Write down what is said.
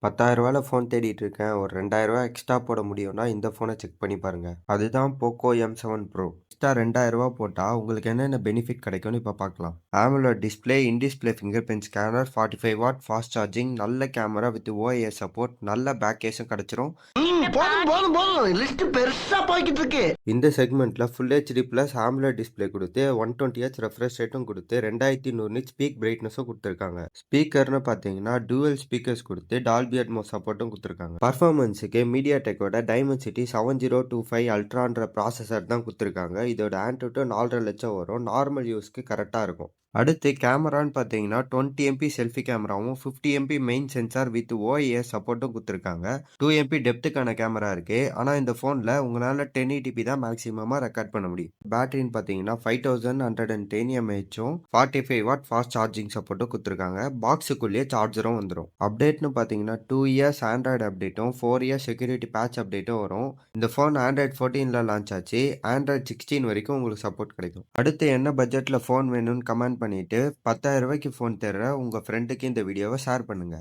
ரூ. 10,000ல ஃபோன் தேடிட்டு இருக்கேன். ஒரு ரூ. 2,000 எக்ஸ்ட்ரா போட முடியும்னா, இந்த ஃபோன செக் பண்ணி பாருங்க. அதுதான் போக்கோ M7 Pro. எக்ஸ்ட்ரா ரூ. 2,000 போட்டா உங்களுக்கு என்னென்ன பெனிஃபிட் கிடைக்கும்னு இப்ப பார்க்கலாம். AMOLED டிஸ்ப்ளே, இன் display finger print scanner, 45 watt fast charging, நல்ல கேமரா வித் OIS சப்போர்ட், நல்ல பேக் கேஸும் கிடைச்சிரும். போதும் போதும் போதும் லிஸ்ட் பெருசா போய்கிட்டு இருக்கு. இந்த செக்மெண்ட்ல full HD plus AMOLED display கொடுத்து 120Hz ரெஃப்ரெஷ் ரேட்டும் கொடுத்து 2100 நிட்ஸ் பீக் பிரைட்னஸும் கொடுத்துருக்காங்க. ஸ்பீக்கர்னு பார்த்தீங்கன்னா டூவல் ஸ்பீக்கர்ஸ் கொடுத்து டால்பி அட்மோஸ் சப்போர்ட்டும் கொடுத்துருக்காங்க. பர்ஃபார்மன்ஸுக்கு மீடியாடெக்கோட டைமென்சிட்டி 7025 அல்ட்ரான்ற ப்ராசஸர் தான் கொடுத்துருக்காங்க. இதோட ஆண்ட்ராய்டு 4.5 லட்சம் வரும். நார்மல் யூஸ்க்கு கரெக்டாக இருக்கும். அடுத்து கேமரான்னு பார்த்தீங்கன்னா 20 MP செல்ஃபி கேமராவும் 50 MP main sensor with OIS சப்போர்ட்டும் கொடுத்துருக்காங்க. 2 MP டெப்த்துக்கான கேமரா இருக்கு. ஆனால் இந்த ஃபோனில் உங்களால் 1080p தான் மேக்ஸிமமாக ரெக்கார்ட் பண்ண முடியும். பேட்டரின்னு பார்த்தீங்கன்னா 5110 mAhம் 45 வாட் ஃபாஸ்ட் சார்ஜிங் சப்போர்ட்டும் கொடுத்துருக்காங்க. பாக்ஸுக்குள்ளேயே சார்ஜரும் வந்துடும். அப்டேட்னு பார்த்தீங்கன்னா 2 இயர்ஸ் ஆண்ட்ராய்டு அப்டேட்டும் 4 இயர்ஸ் செக்யூரிட்டி பேட்ச் அப்டேட்டும் வரும். இந்த ஃபோன் ஆண்ட்ராய்டு 14ல லான்ச் ஆச்சு. ஆண்ட்ராய்டு 16 வரைக்கும் உங்களுக்கு சப்போர்ட் கிடைக்கும். அடுத்து என்ன பட்ஜெட்டில் ஃபோன் வேணும்னு கமெண்ட் பண்ணிட்டு ரூ. 10,000க்கு ஃபோன் தேடுற உங்கள் ஃப்ரெண்டுக்கு இந்த வீடியோவை ஷேர் பண்ணுங்க.